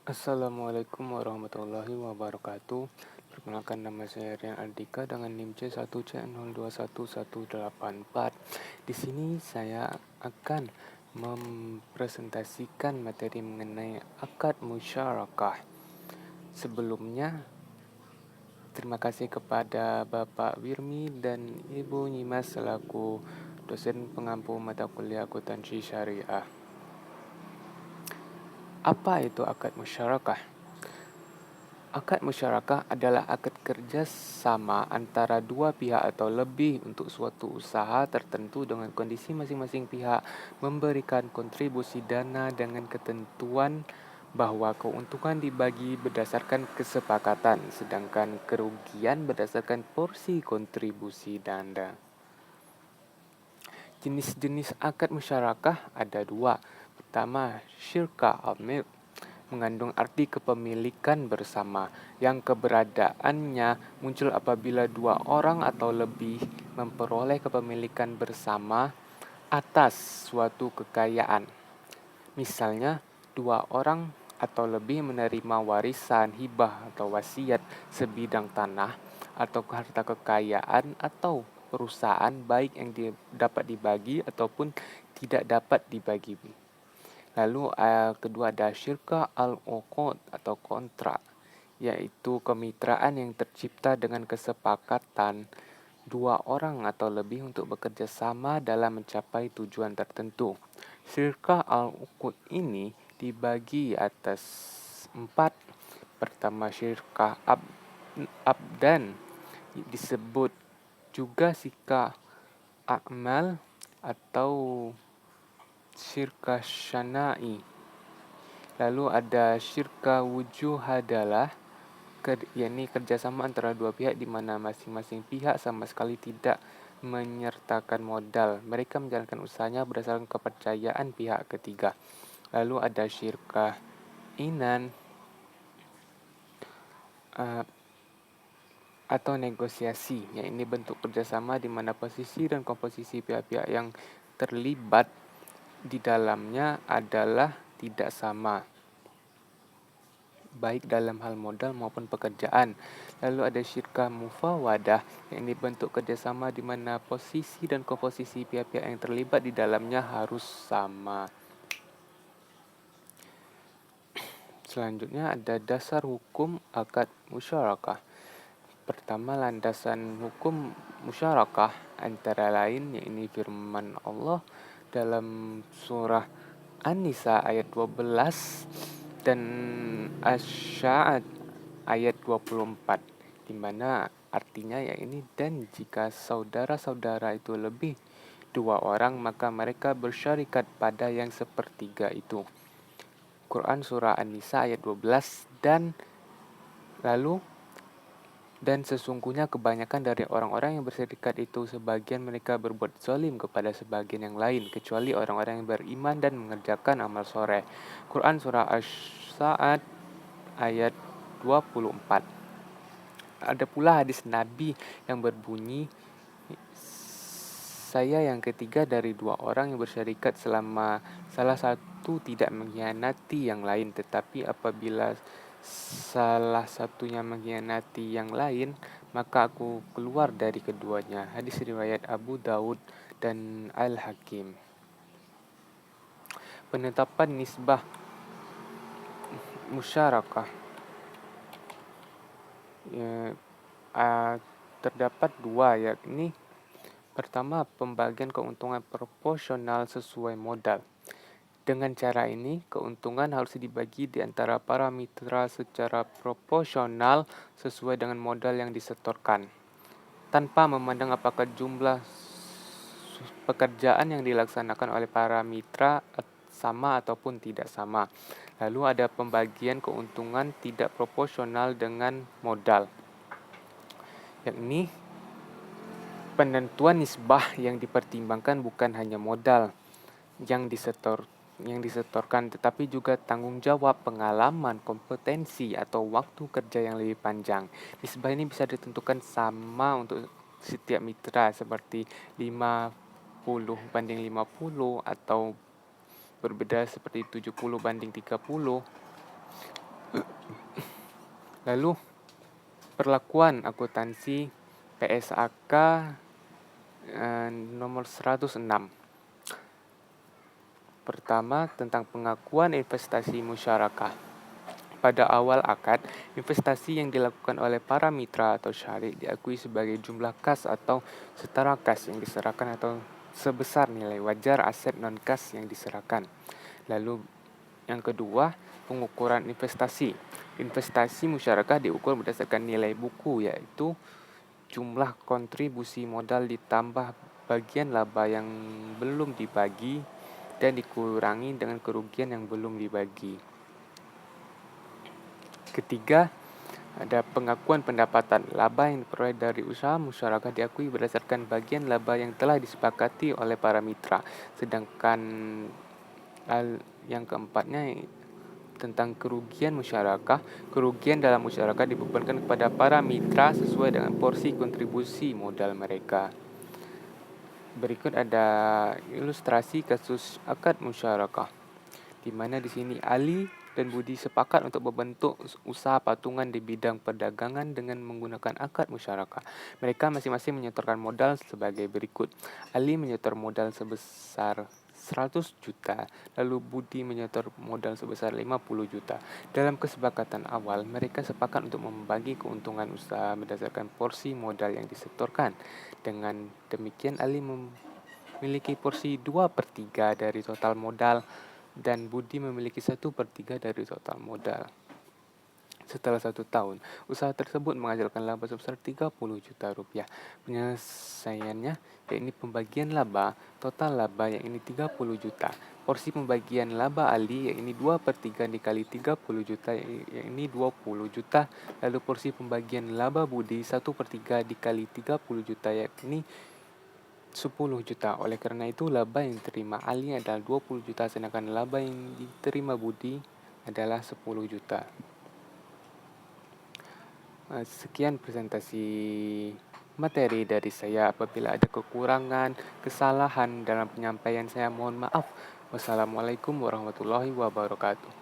Assalamualaikum warahmatullahi wabarakatuh. Perkenalkan, nama saya Rian Andika dengan NIM C1C021184. Di sini saya akan mempresentasikan materi mengenai akad musyarakah. Sebelumnya, terima kasih kepada Bapak Wirmi dan Ibu Nyimas selaku dosen pengampu mata kuliah akuntansi syariah. Apa itu akad musyarakah? Akad musyarakah adalah akad kerja sama antara dua pihak atau lebih untuk suatu usaha tertentu dengan kondisi masing-masing pihak memberikan kontribusi dana dengan ketentuan bahwa keuntungan dibagi berdasarkan kesepakatan, sedangkan kerugian berdasarkan porsi kontribusi dana. Jenis-jenis akad musyarakah ada dua. Pertama, syirka al-milk mengandung arti kepemilikan bersama, yang keberadaannya muncul apabila dua orang atau lebih memperoleh kepemilikan bersama atas suatu kekayaan. Misalnya, dua orang atau lebih menerima warisan, hibah atau wasiat sebidang tanah atau harta kekayaan atau perusahaan baik yang dapat dibagi ataupun tidak dapat dibagi. Lalu kedua ada syirka al-uqud atau kontrak, yaitu kemitraan yang tercipta dengan kesepakatan dua orang atau lebih untuk bekerja sama dalam mencapai tujuan tertentu. Syirka al-uqud ini dibagi atas 4. Pertama, syirka abdan, disebut juga syirka a'mal atau syirka syana'i. Lalu ada syirka wujuhadalah, yakni kerjasama antara dua pihak di mana masing-masing pihak sama sekali tidak menyertakan modal. Mereka menjalankan usahanya berdasarkan kepercayaan pihak ketiga. Lalu ada syirka inan atau negosiasi, yakni bentuk kerjasama di mana posisi dan komposisi pihak-pihak yang terlibat di dalamnya adalah tidak sama, baik dalam hal modal maupun pekerjaan. Lalu ada syirka mufawadah, yakni bentuk kerjasama di mana posisi dan komposisi pihak-pihak yang terlibat di dalamnya harus sama. Selanjutnya ada dasar hukum akad musyarakah. Pertama, landasan hukum musyarakah antara lain yakni firman Allah dalam surah An-Nisa ayat 12 dan Asy-Sya'ad ayat 24, di mana artinya yakni dan jika saudara-saudara itu lebih dua orang maka mereka bersyarikat pada yang sepertiga itu. Quran surah An-Nisa ayat 12. Dan sesungguhnya kebanyakan dari orang-orang yang berserikat itu sebagian mereka berbuat zalim kepada sebagian yang lain, kecuali orang-orang yang beriman dan mengerjakan amal soleh. Quran surah Asy-Sya'ad ayat 24. Ada pula hadis Nabi yang berbunyi, saya yang ketiga dari dua orang yang bersyarikat selama salah satu tidak mengkhianati yang lain, tetapi apabila salah satunya mengkhianati yang lain, maka aku keluar dari keduanya. Hadis riwayat Abu Daud dan Al-Hakim. Penetapan nisbah musyarakah. Terdapat dua, yakni pertama, pembagian keuntungan proporsional sesuai modal. Dengan cara ini, keuntungan harus dibagi di antara para mitra secara proporsional sesuai dengan modal yang disetorkan, tanpa memandang apakah jumlah pekerjaan yang dilaksanakan oleh para mitra sama ataupun tidak sama. Lalu ada pembagian keuntungan tidak proporsional dengan modal, yakni penentuan nisbah yang dipertimbangkan bukan hanya modal yang disetorkan, tetapi juga tanggung jawab, pengalaman, kompetensi, atau waktu kerja yang lebih panjang. Nisbah ini bisa ditentukan sama untuk setiap mitra, seperti 50/50 atau berbeda seperti 70/30. Lalu perlakuan akuntansi PSAK nomor 106. Pertama, tentang pengakuan investasi musyarakah. Pada awal akad, investasi yang dilakukan oleh para mitra atau syarik diakui sebagai jumlah kas atau setara kas yang diserahkan atau sebesar nilai wajar aset non-kas yang diserahkan. Lalu yang kedua, pengukuran investasi. Investasi musyarakah diukur berdasarkan nilai buku, yaitu jumlah kontribusi modal ditambah bagian laba yang belum dibagi dan dikurangi dengan kerugian yang belum dibagi. Ketiga, ada pengakuan pendapatan. Laba yang diperoleh dari usaha musyarakah diakui berdasarkan bagian laba yang telah disepakati oleh para mitra. Sedangkan yang keempatnya tentang kerugian musyarakah. Kerugian dalam musyarakah dibebankan kepada para mitra sesuai dengan porsi kontribusi modal mereka. Berikut ada ilustrasi kasus akad musyarakah, di mana di sini Ali dan Budi sepakat untuk membentuk usaha patungan di bidang perdagangan dengan menggunakan akad musyarakah. Mereka masing-masing menyetorkan modal sebagai berikut. Ali menyetor modal sebesar 100 juta, lalu Budi menyetor modal sebesar 50 juta. Dalam kesepakatan awal, mereka sepakat untuk membagi keuntungan usaha berdasarkan porsi modal yang disetorkan. Dengan demikian, Ali memiliki porsi 2/3 dari total modal dan Budi memiliki 1/3 dari total modal. Setelah 1 tahun, usaha tersebut menghasilkan laba sebesar 30 juta rupiah. Penyelesaiannya, yakni pembagian laba, total laba yang ini 30 juta. Porsi pembagian laba Ali, yakni 2/3 dikali 30 juta, yakni 20 juta. Lalu porsi pembagian laba Budi, 1/3 dikali 30 juta, yakni 10 juta. Oleh karena itu, laba yang diterima Ali adalah 20 juta, sedangkan laba yang diterima Budi adalah 10 juta. Sekian presentasi materi dari saya. Apabila ada kekurangan, kesalahan dalam penyampaian saya, mohon maaf. Wassalamualaikum warahmatullahi wabarakatuh.